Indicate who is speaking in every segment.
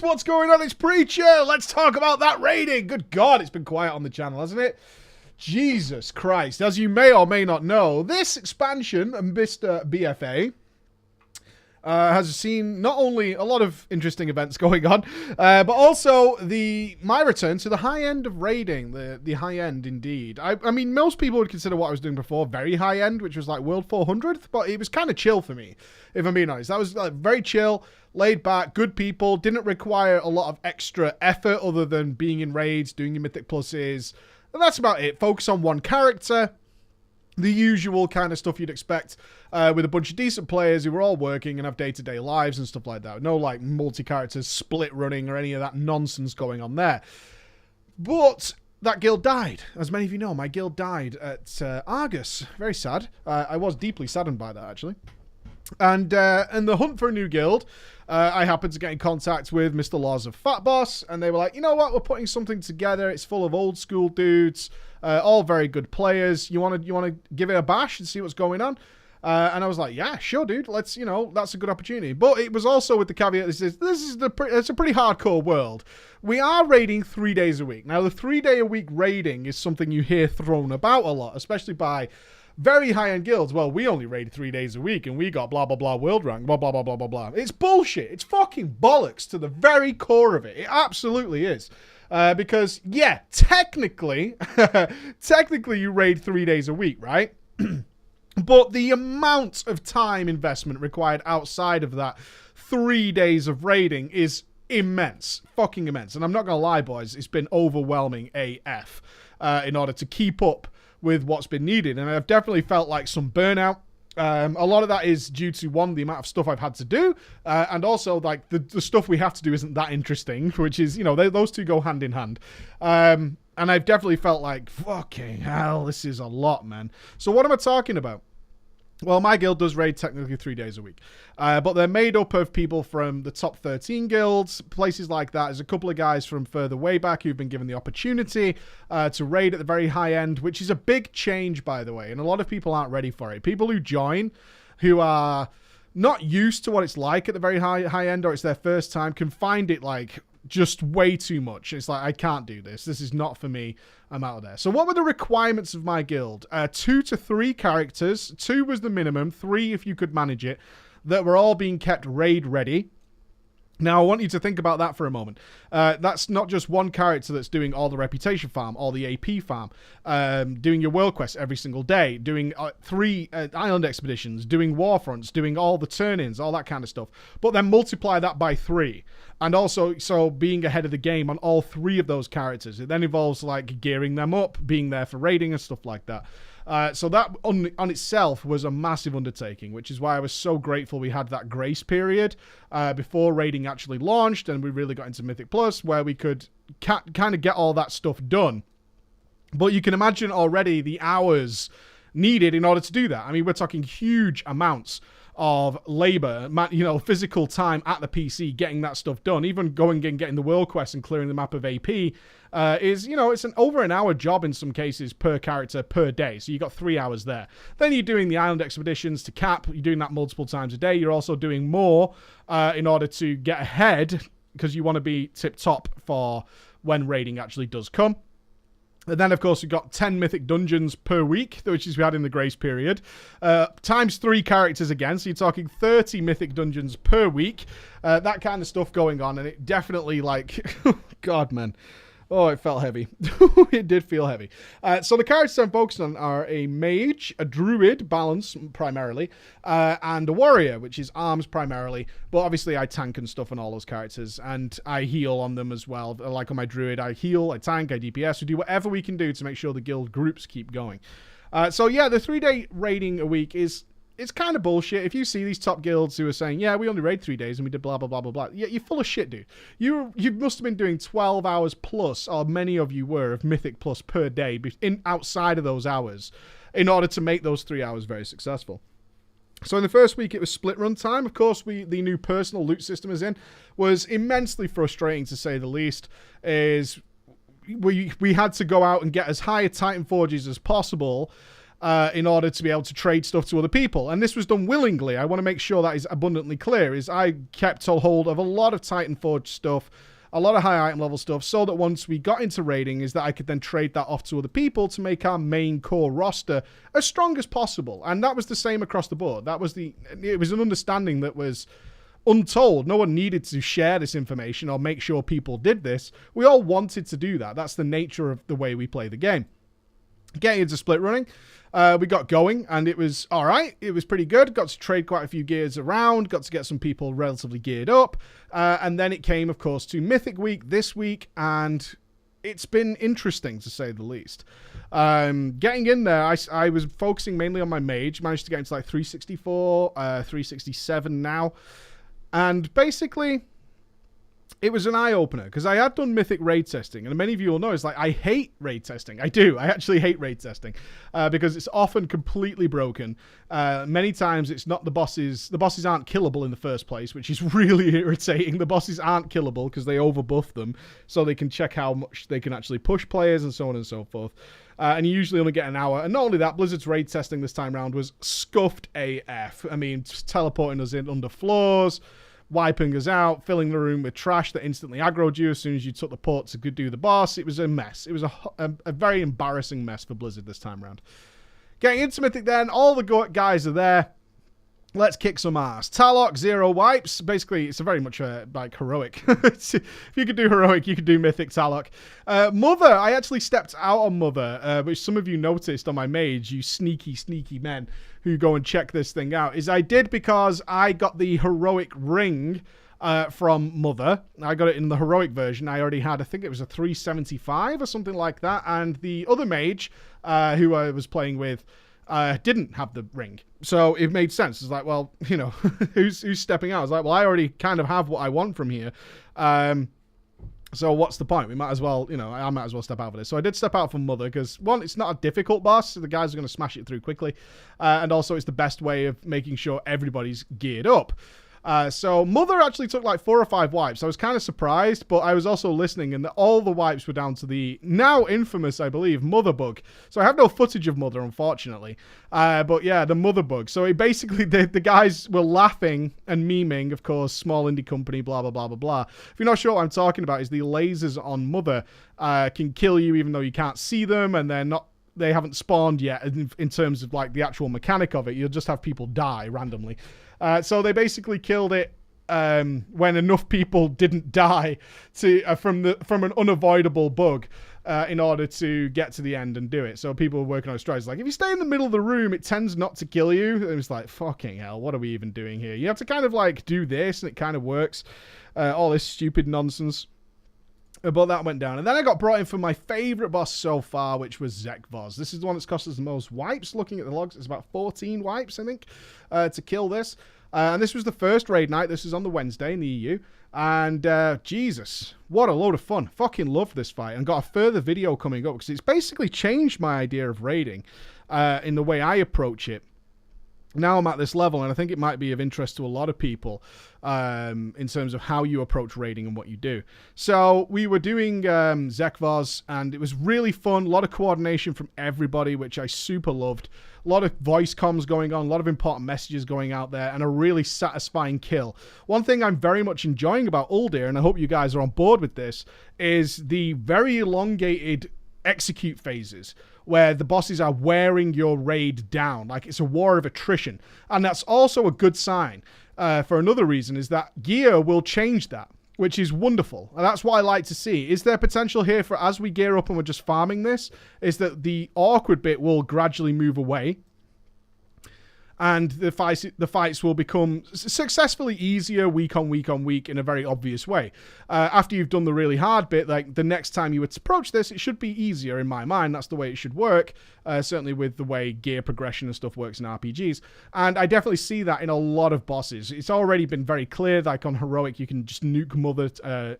Speaker 1: what's going on? It's Preacher. Let's talk about that raiding. Good God, it's been quiet on the channel, hasn't it? Jesus Christ. As you may or may not know, this expansion, Mr. BFA, has seen not only a lot of interesting events going on, but also my return to the high end of raiding. The high end, indeed. I mean, most people would consider what I was doing before very high end, which was like World 400th, but it was kind of chill for me, if I'm being honest. That was like very chill, laid back, good people, didn't require a lot of extra effort other than being in raids, doing your Mythic pluses, and that's about it. Focus on one character. The usual kind of stuff you'd expect with a bunch of decent players who were all working and have day-to-day lives and stuff like that. No, like, multi-characters split running or any of that nonsense going on there. But that guild died. As many of you know, my guild died at Argus. Very sad. I was deeply saddened by that, actually. And the hunt for a new guild, I happened to get in contact with Mr. Laws of Fat Boss, and they were like, you know what, we're putting something together. It's full of old school dudes, all very good players. You want to give it a bash and see what's going on? And I was like, yeah, sure, dude. Let's, that's a good opportunity. But it was also with the caveat, it's a pretty hardcore world. We are raiding 3 days a week. Now, the 3-day-a-week raiding is something you hear thrown about a lot, especially by very high-end guilds. Well, we only raid 3 days a week, and we got blah, blah, blah world rank, blah, blah, blah, blah, blah, blah. It's bullshit. It's fucking bollocks to the very core of it. It absolutely is. Because, yeah, technically you raid 3 days a week, right? But the amount of time investment required outside of that 3 days of raiding is immense. Fucking immense. And I'm not going to lie, boys, it's been overwhelming AF in order to keep up with what's been needed. And I've definitely felt like some burnout. A lot of that is due to, one, the amount of stuff I've had to do, and also, like, the stuff we have to do isn't that interesting, which is, those two go hand in hand. And I've definitely felt like, fucking hell, this is a lot, man. So what am I talking about? Well, my guild does raid technically 3 days a week. But they're made up of people from the top 13 guilds, places like that. There's a couple of guys from further way back who've been given the opportunity to raid at the very high end, which is a big change, by the way. And a lot of people aren't ready for it. People who join, who are not used to what it's like at the very high end, or it's their first time, can find it like just way too much. It's like, I can't do this. This is not for me. I'm out of there. So what were the requirements of my guild? 2 to 3 characters. 2 was the minimum. 3 if you could manage it. That were all being kept raid ready. Now, I want you to think about that for a moment. That's not just one character that's doing all the reputation farm, all the AP farm, doing your world quests every single day, doing 3 island expeditions, doing war fronts, doing all the turn-ins, all that kind of stuff. But then multiply that by 3. And also, so being ahead of the game on all 3 of those characters. It then involves, like, gearing them up, being there for raiding and stuff like that. So that on itself was a massive undertaking, which is why I was so grateful we had that grace period before raiding actually launched, and we really got into Mythic Plus, where we could kind of get all that stuff done. But you can imagine already the hours needed in order to do that. I mean, we're talking huge amounts of labor, physical time at the PC getting that stuff done. Even going and getting the world quest and clearing the map of AP is, it's over an hour job in some cases per character per day. So you got 3 hours there. Then you're doing the island expeditions to cap. You're doing that multiple times a day. You're also doing more in order to get ahead, because you want to be tip top for when raiding actually does come. And then, of course, we've got 10 mythic dungeons per week, which is we had in the grace period. Times 3 characters again, so you're talking 30 mythic dungeons per week. That kind of stuff going on, and it definitely, like, God, man. Oh, it felt heavy. It did feel heavy. So the characters I'm focused on are a mage, a druid, balance primarily, and a warrior, which is arms primarily. But obviously I tank and stuff on all those characters, and I heal on them as well. Like on my druid, I heal, I tank, I DPS. We do whatever we can do to make sure the guild groups keep going. So yeah, the 3-day raiding a week it's kind of bullshit. If you see these top guilds who are saying, yeah, we only raid 3 days and we did blah, blah, blah, blah, blah. Yeah, you're full of shit, dude. You must have been doing 12 hours plus, or many of you were, of Mythic Plus per day outside of those hours in order to make those 3 hours very successful. So in the first week, it was split run time. Of course, the new personal loot system is in. Was immensely frustrating, to say the least. We had to go out and get as high a Titan Forges as possible, in order to be able to trade stuff to other people. And this was done willingly. I want to make sure that is abundantly clear, is I kept hold of a lot of Titan Forge stuff, a lot of high item level stuff, so that once we got into raiding, is that I could then trade that off to other people to make our main core roster as strong as possible. And that was the same across the board. It was an understanding that was untold. No one needed to share this information or make sure people did this. We all wanted to do that. That's the nature of the way we play the game. Getting into split running, we got going, and it was all right. It was pretty good. Got to trade quite a few gears around, got to get some people relatively geared up, and then it came, of course, to Mythic Week this week, and it's been interesting, to say the least. Getting in there, I was focusing mainly on my mage, managed to get into like 364, 367 now, and basically it was an eye-opener, because I had done Mythic raid testing, and many of you will know, it's like, I hate raid testing. I do. I actually hate raid testing, because it's often completely broken. Many times it's not the bosses. The bosses aren't killable in the first place, which is really irritating. The bosses aren't killable because they overbuff them, so they can check how much they can actually push players and so on and so forth. And you usually only get an hour. And not only that, Blizzard's raid testing this time around was scuffed AF. I mean, just teleporting us in under floors, wiping us out, filling the room with trash that instantly aggroed you as soon as you took the port to do the boss. It was a mess. It was a very embarrassing mess for Blizzard this time around. Getting into Mythic then, all the guys are there. Let's kick some ass. Talok, 0 wipes. Basically, it's a very much like heroic. If you could do heroic, you could do Mythic Talok. Mother, I actually stepped out on Mother, which some of you noticed on my mage, you sneaky, sneaky men who go and check this thing out, is I did because I got the heroic ring from Mother. I got it in the heroic version. I already had, I think it was a 375 or something like that, and the other mage who I was playing with didn't have the ring. So it made sense. It's like, well, you know, who's stepping out? I was like, well, I already kind of have what I want from here. So what's the point? We might as well, you know, I might as well step out of this. So I did step out from Mother because, one, it's not a difficult boss. So the guys are going to smash it through quickly. And also it's the best way of making sure everybody's geared up. So Mother actually took like 4 or 5 wipes. I was kind of surprised, but I was also listening, and all the wipes were down to the now infamous, I believe, Mother bug. So I have no footage of Mother, unfortunately. But yeah, the Mother bug. So it basically, the guys were laughing and memeing, of course, small indie company, blah, blah, blah, blah, blah. If you're not sure what I'm talking about, is the lasers on Mother can kill you even though you can't see them, and they haven't spawned yet in terms of like the actual mechanic of it. You'll just have people die randomly. So they basically killed it when enough people didn't die from an unavoidable bug in order to get to the end and do it. So people were working on strategies like, if you stay in the middle of the room, it tends not to kill you. And it's like, fucking hell, what are we even doing here? You have to kind of like do this, and it kind of works. All this stupid nonsense. But that went down. And then I got brought in for my favorite boss so far, which was Zek'voz. This is the one that's cost us the most wipes. Looking at the logs, it's about 14 wipes, I think, to kill this. And this was the first raid night. This is on the Wednesday in the EU. And Jesus, what a load of fun. Fucking loved this fight. And got a further video coming up because it's basically changed my idea of raiding in the way I approach it. Now I'm at this level, and I think it might be of interest to a lot of people in terms of how you approach raiding and what you do. So we were doing Zek'voz, and it was really fun. A lot of coordination from everybody, which I super loved. A lot of voice comms going on, a lot of important messages going out there, and a really satisfying kill. One thing I'm very much enjoying about Uldir, and I hope you guys are on board with this, is the very elongated execute phases where the bosses are wearing your raid down. Like, it's a war of attrition. And that's also a good sign for another reason, is that gear will change that, which is wonderful. And that's what I like to see. Is there potential here for, as we gear up and we're just farming this, is that the awkward bit will gradually move away, and the fights will become successfully easier week on week on week in a very obvious way. After you've done the really hard bit, like the next time you would approach this, it should be easier in my mind. That's the way it should work, certainly with the way gear progression and stuff works in RPGs. And I definitely see that in a lot of bosses. It's already been very clear, like on Heroic, you can just nuke Mother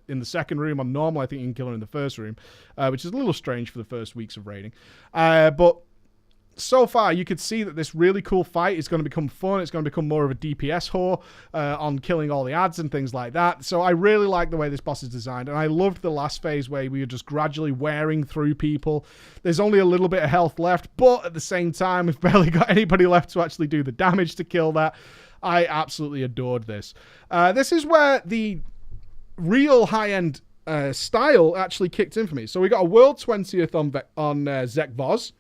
Speaker 1: in the second room. On Normal, I think you can kill her in the first room, which is a little strange for the first weeks of raiding. But so far, you could see that this really cool fight is going to become fun. It's going to become more of a DPS whore on killing all the ads and things like that. So I really like the way this boss is designed. And I loved the last phase where we were just gradually wearing through people. There's only a little bit of health left, but at the same time, we've barely got anybody left to actually do the damage to kill that. I absolutely adored this. This is where the real high-end style actually kicked in for me. So we got a World 20th on Zek'voz.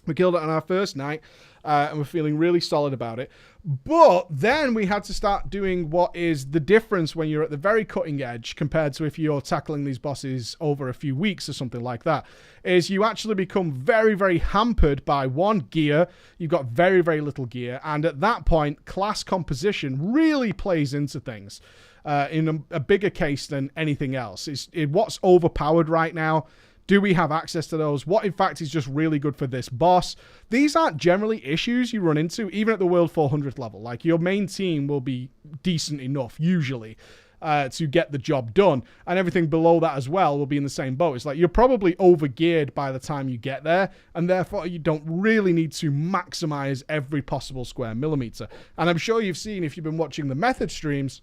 Speaker 1: We killed it on our first night, and we're feeling really solid about it. But then we had to start doing what is the difference when you're at the very cutting edge compared to if you're tackling these bosses over a few weeks or something like that, is you actually become very, very hampered by one, gear. You've got very, very little gear. And at that point, class composition really plays into things in a bigger case than anything else. What's overpowered right now? Do we have access to those? What, in fact, is just really good for this boss? These aren't generally issues you run into, even at the World 400th level. Like, your main team will be decent enough, usually, to get the job done. And everything below that as well will be in the same boat. It's like, you're probably over-geared by the time you get there, and therefore you don't really need to maximize every possible square millimeter. And I'm sure you've seen, if you've been watching the Method streams,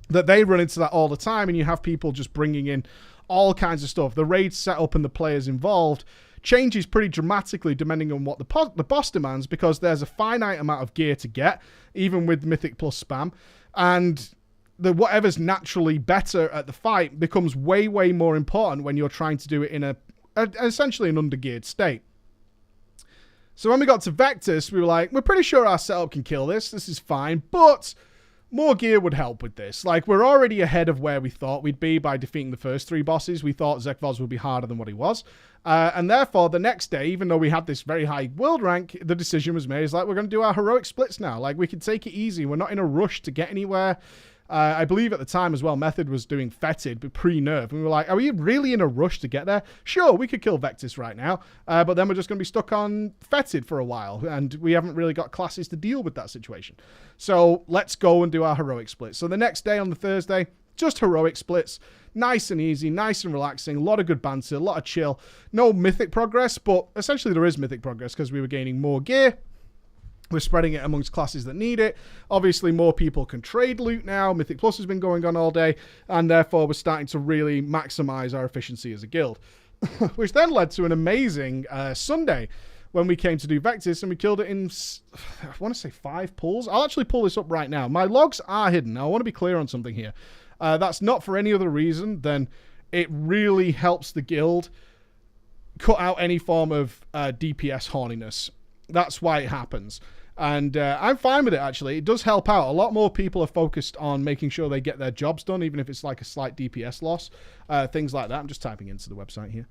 Speaker 1: that they run into that all the time, and you have people just bringing in all kinds of stuff. The raid setup and the players involved changes pretty dramatically depending on what the boss demands, because there's a finite amount of gear to get, even with Mythic plus spam, and whatever's naturally better at the fight becomes way, way more important when you're trying to do it in essentially an undergeared state. So when we got to Vectis, we were like, we're pretty sure our setup can kill this. This is fine, but more gear would help with this. Like, we're already ahead of where we thought we'd be by defeating the first 3 bosses. We thought Zek'voz would be harder than what he was. And therefore, the next day, even though we had this very high world rank, the decision was made. It's like, we're going to do our heroic splits now. Like, we can take it easy. We're not in a rush to get anywhere. I believe at the time as well, Method was doing Fetid, but pre-nerf. And we were like, are we really in a rush to get there? Sure, we could kill Vectis right now, but then we're just going to be stuck on Fetid for a while, and we haven't really got classes to deal with that situation. So let's go and do our heroic splits. So the next day on the Thursday, just heroic splits. Nice and easy, nice and relaxing, a lot of good banter, a lot of chill. No Mythic progress, but essentially there is Mythic progress because we were gaining more gear. We're spreading it amongst classes that need it. Obviously, more people can trade loot now. Mythic Plus has been going on all day, and therefore we're starting to really maximize our efficiency as a guild. Which then led to an amazing Sunday when we came to do Vectis, and we killed it in, I want to say 5 pulls. I'll actually pull this up right now. My logs are hidden. Now, I want to be clear on something here. That's not for any other reason than it really helps the guild cut out any form of DPS horniness. That's why it happens. And I'm fine with it, actually. It does help out. A lot more people are focused on making sure they get their jobs done, even if it's like a slight DPS loss. Things like that. I'm just typing into the website here.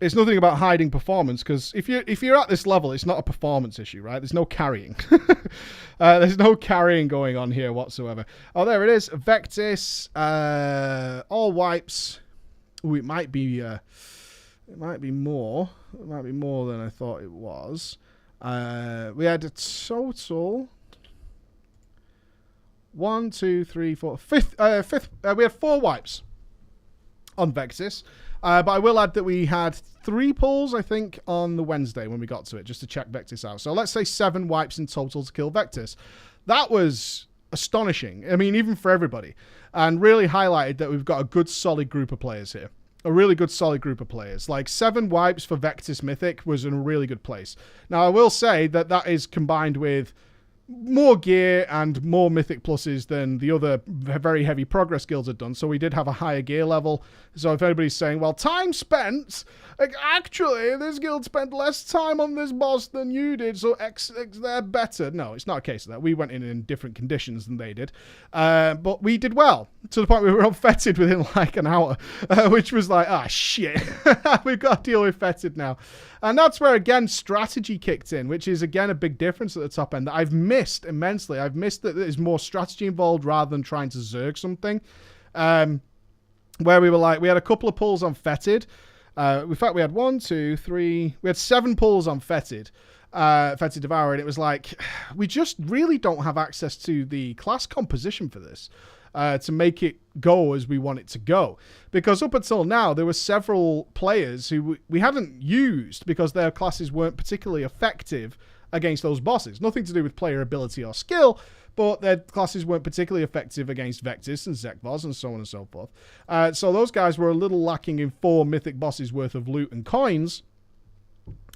Speaker 1: It's nothing about hiding performance, because if you're at this level, it's not a performance issue, right? There's no carrying. There's no carrying going on here whatsoever. Oh, there it is. Vectis. All wipes. Ooh, it might be more. It might be more than I thought it was. We had a total 1, 2, 3, 4, fifth. We had 4 wipes on Vectis. But I will add that we had 3 pulls, I think, on the Wednesday when we got to it, just to check Vectis out. So let's say 7 wipes in total to kill Vectis. That was astonishing. I mean, even for everybody. And really highlighted that we've got a good, solid group of players here. A really good, solid group of players. Like, 7 wipes for Vectis Mythic was in a really good place. Now, I will say that that is combined with more gear and more Mythic pluses than the other very heavy progress guilds had done. So we did have a higher gear level. So if anybody's saying, well, time spent, like, actually, this guild spent less time on this boss than you did, so they're better. No, it's not a case of that. We went in different conditions than they did. But we did well, to the point where we were unfetid within like an hour, which was like, ah, shit. We've got to deal with fetid now. And that's where, again, strategy kicked in, which is, again, a big difference at the top end that I've missed immensely. I've missed that there's more strategy involved rather than trying to zerg something. Where we were like, we had a couple of pulls on fetid. In fact, we had 1, 2, 3, we had 7 pulls on fetid. Fetid Devourer, and it was like, we just really don't have access to the class composition for this. to make it go as we want it to go. Because up until now, there were several players who we hadn't used because their classes weren't particularly effective against those bosses. Nothing to do with player ability or skill, but their classes weren't particularly effective against Vectis and Zek'voz and so on and so forth. So those guys were a little lacking in 4 mythic bosses worth of loot and coins.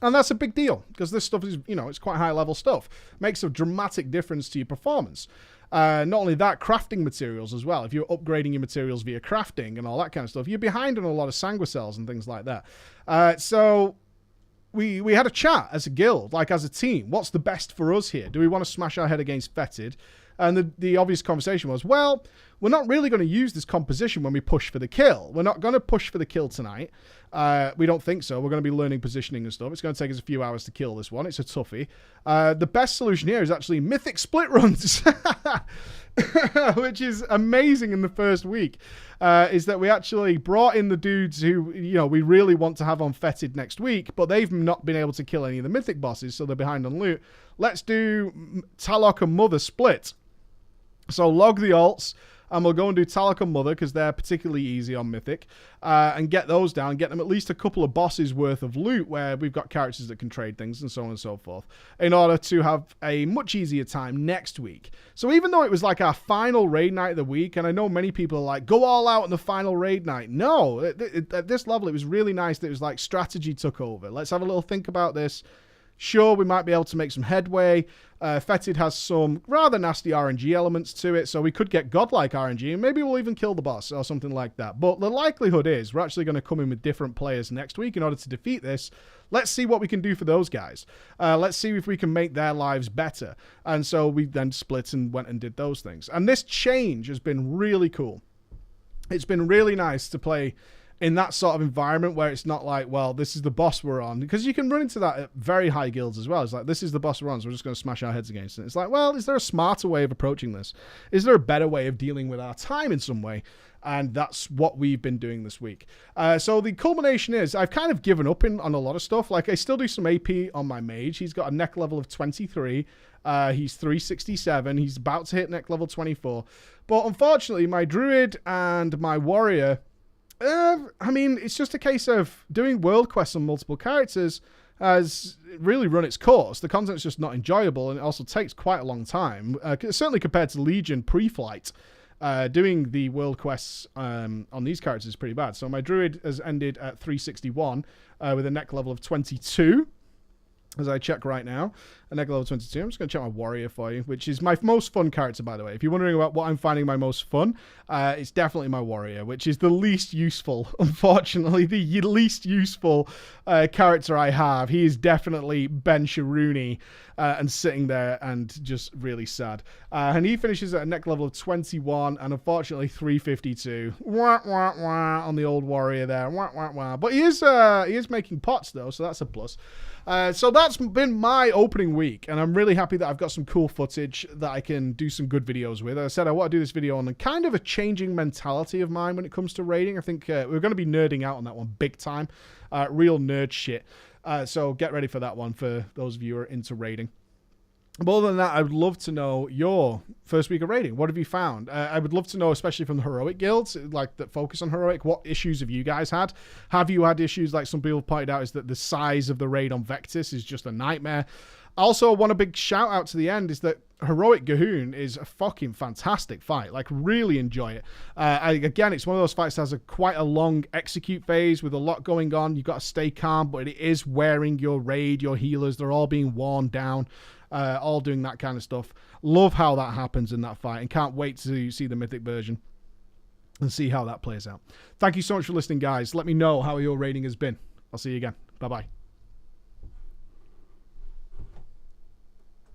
Speaker 1: And that's a big deal, because this stuff is, it's quite high-level stuff. Makes a dramatic difference to your performance. Not only that, crafting materials as well. If you're upgrading your materials via crafting and all that kind of stuff, you're behind on a lot of sanguicells and things like that. So we had a chat as a guild, like as a team. What's the best for us here? Do we want to smash our head against Fetid? And the obvious conversation was, well, we're not really going to use this composition when we push for the kill. We're not going to push for the kill tonight. We don't think so. We're going to be learning positioning and stuff. It's going to take us a few hours to kill this one. It's a toughie. The best solution here is actually Mythic split runs, which is amazing in the first week, is that we actually brought in the dudes who, we really want to have on Fetid next week, but they've not been able to kill any of the Mythic bosses, so they're behind on loot. Let's do Talok and Mother split. So log the alts, and we'll go and do Talok and Mother, because they're particularly easy on Mythic, and get those down, get them at least a couple of bosses worth of loot, where we've got characters that can trade things, and so on and so forth, in order to have a much easier time next week. So even though it was like our final raid night of the week, and I know many people are like, go all out on the final raid night. No, at this level, it was really nice that it was like strategy took over. Let's have a little think about this. Sure, we might be able to make some headway. Fetid has some rather nasty RNG elements to it, so we could get godlike RNG, and maybe we'll even kill the boss or something like that. But the likelihood is we're actually going to come in with different players next week in order to defeat this. Let's see what we can do for those guys. Let's see if we can make their lives better. And so we then split and went and did those things. And this change has been really cool. It's been really nice to play in that sort of environment where it's not like, well, this is the boss we're on. Because you can run into that at very high guilds as well. It's like, this is the boss we're on, so we're just going to smash our heads against it. It's like, well, is there a smarter way of approaching this? Is there a better way of dealing with our time in some way? And that's what we've been doing this week. So the culmination is, I've kind of given up on a lot of stuff. Like, I still do some AP on my mage. He's got a neck level of 23. He's 367. He's about to hit neck level 24. But unfortunately, my druid and my warrior, I mean, it's just a case of doing world quests on multiple characters has really run its course. The content's just not enjoyable, and it also takes quite a long time, certainly compared to Legion pre-flight. Doing the world quests on these characters is pretty bad. So my druid has ended at 361 with a neck level of 22. As I check right now, a neck level 22. I'm just going to check my warrior for you, which is my most fun character, by the way. If you're wondering about what I'm finding my most fun, it's definitely my warrior, which is the least useful, unfortunately, the least useful character I have. He is definitely Ben Sharooni and sitting there and just really sad. And he finishes at a neck level of 21 and unfortunately 352. Wah, wah, wah, on the old warrior there. Wah, wah, wah. But he is making pots, though, so that's a plus. So that's been my opening week, and I'm really happy that I've got some cool footage that I can do some good videos with. As I said, I want to do this video on kind of a changing mentality of mine when it comes to raiding. I think we're going to be nerding out on that one big time. Real nerd shit. So get ready for that one for those of you who are into raiding. But other than that, I would love to know your first week of raiding. What have you found? I would love to know, especially from the heroic guilds, like that focus on heroic, what issues have you guys had? Have you had issues like some people pointed out, is that the size of the raid on Vectis is just a nightmare? Also, one a big shout out to the end is that Heroic Gahoon is a fucking fantastic fight. Like, really enjoy it. Again, it's one of those fights that has quite a long execute phase with a lot going on. You've got to stay calm, but it is wearing your raid, your healers. They're all being worn down. All doing that kind of stuff. Love how that happens in that fight, and can't wait to see the Mythic version and see how that plays out. Thank you so much for listening, guys. Let me know how your raiding has been. I'll see you again. Bye-bye.